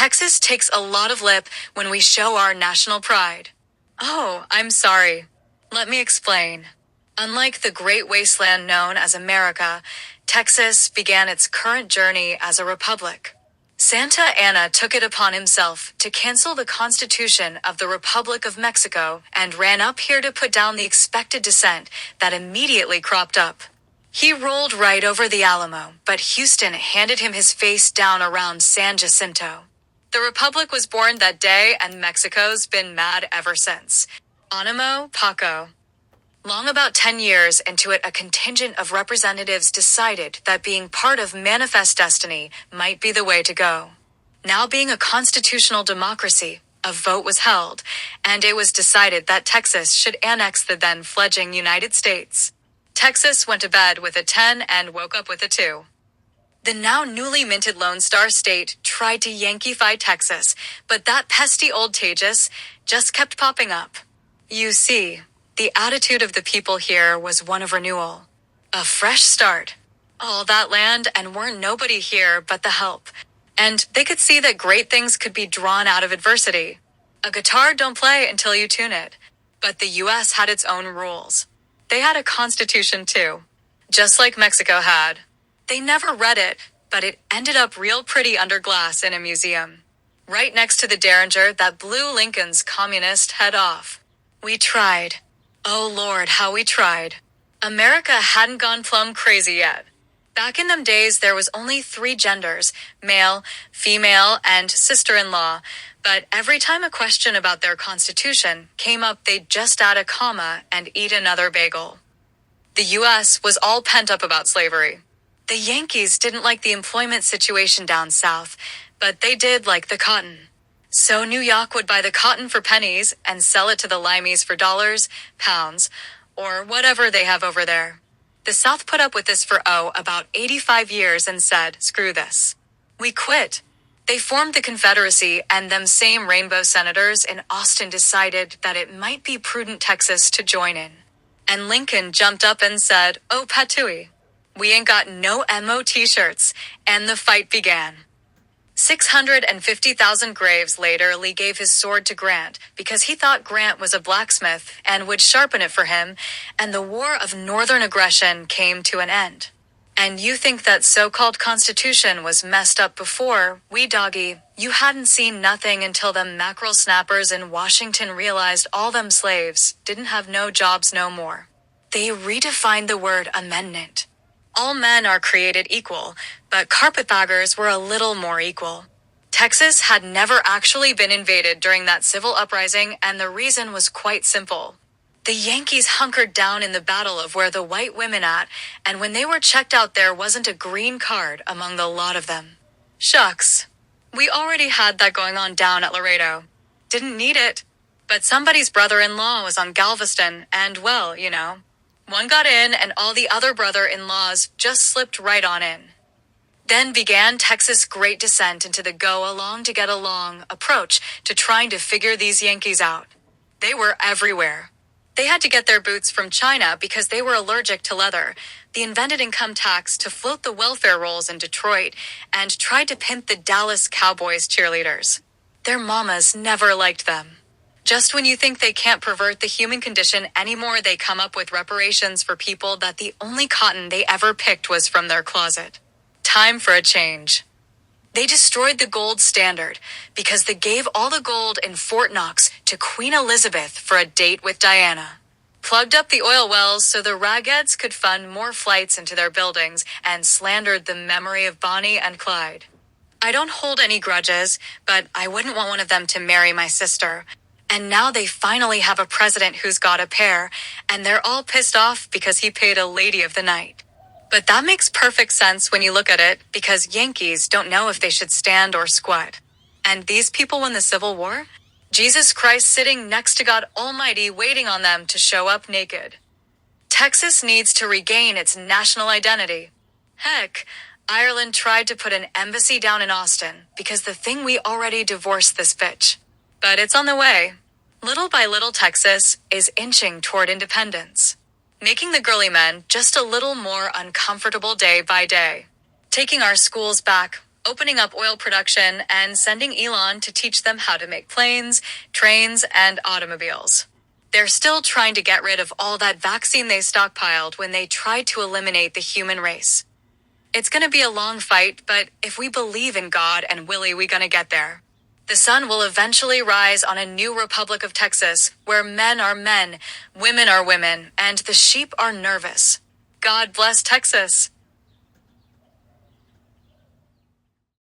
Texas takes a lot of lip when we show our national pride. Oh, I'm sorry. Let me explain. Unlike the great wasteland known as America, Texas began its current journey as a republic. Santa Anna took it upon himself to cancel the Constitution of the Republic of Mexico and ran up here to put down the expected dissent that immediately cropped up. He rolled right over the Alamo, but Houston handed him his face down around San Jacinto. The Republic was born that day, and Mexico's been mad ever since. Animo Paco. Long about 10 years into it, a contingent of representatives decided that being part of Manifest Destiny might be the way to go. Now being a constitutional democracy, a vote was held, and it was decided that Texas should annex the then fledgling United States. Texas went to bed with a 10 and woke up with a 2. The now newly minted Lone Star State tried to Yankeefy Texas, but that pesky old Tejas just kept popping up. You see, the attitude of the people here was one of renewal. A fresh start. All that land and weren't nobody here but the help. And they could see that great things could be drawn out of adversity. A guitar don't play until you tune it. But the U.S. had its own rules. They had a constitution too. Just like Mexico had. They never read it, but it ended up real pretty under glass in a museum. Right next to the Derringer that blew Lincoln's communist head off. We tried. Oh Lord, how we tried. America hadn't gone plumb crazy yet. Back in them days, there was only 3 genders, male, female, and sister-in-law. But every time a question about their constitution came up, they'd just add a comma and eat another bagel. The U.S. was all pent up about slavery. The Yankees didn't like the employment situation down south, but they did like the cotton. So New York would buy the cotton for pennies and sell it to the limeys for dollars, pounds, or whatever they have over there. The South put up with this for about 85 years and said, screw this. We quit. They formed the Confederacy, and them same rainbow senators in Austin decided that it might be prudent Texas to join in. And Lincoln jumped up and said, oh patooey. We ain't got no MO t-shirts, and the fight began. 650,000 graves later, Lee gave his sword to Grant because he thought Grant was a blacksmith and would sharpen it for him, and the war of northern aggression came to an end. And you think that so-called Constitution was messed up before, wee doggy, you hadn't seen nothing until them mackerel snappers in Washington realized all them slaves didn't have no jobs no more. They redefined the word amendment. All men are created equal, but carpetbaggers were a little more equal. Texas had never actually been invaded during that civil uprising, and the reason was quite simple. The Yankees hunkered down in the battle of where the white women at, and when they were checked out there wasn't a green card among the lot of them. Shucks. We already had that going on down at Laredo. Didn't need it. But somebody's brother-in-law was on Galveston, and well, you know. One got in, and all the other brother-in-laws just slipped right on in. Then began Texas' great descent into the go-along-to-get-along approach to trying to figure these Yankees out. They were everywhere. They had to get their boots from China because they were allergic to leather. They invented income tax to float the welfare rolls in Detroit and tried to pimp the Dallas Cowboys cheerleaders. Their mamas never liked them. Just when you think they can't pervert the human condition anymore, they come up with reparations for people that the only cotton they ever picked was from their closet. Time for a change. They destroyed the gold standard because they gave all the gold in Fort Knox to Queen Elizabeth for a date with Diana. Plugged up the oil wells so the ragheads could fund more flights into their buildings and slandered the memory of Bonnie and Clyde. I don't hold any grudges, but I wouldn't want one of them to marry my sister. And now they finally have a president who's got a pair, and they're all pissed off because he paid a lady of the night. But that makes perfect sense when you look at it, because Yankees don't know if they should stand or squat. And these people won the Civil War? Jesus Christ sitting next to God Almighty waiting on them to show up naked. Texas needs to regain its national identity. Heck, Ireland tried to put an embassy down in Austin because the thing we already divorced this bitch. But it's on the way. Little by little, Texas is inching toward independence, making the girly men just a little more uncomfortable day by day. Taking our schools back, opening up oil production and sending Elon to teach them how to make planes, trains, and automobiles. They're still trying to get rid of all that vaccine they stockpiled when they tried to eliminate the human race. It's gonna be a long fight, but if we believe in God and Willie, we're gonna get there. The sun will eventually rise on a new Republic of Texas, where men are men, women are women, and the sheep are nervous. God bless Texas.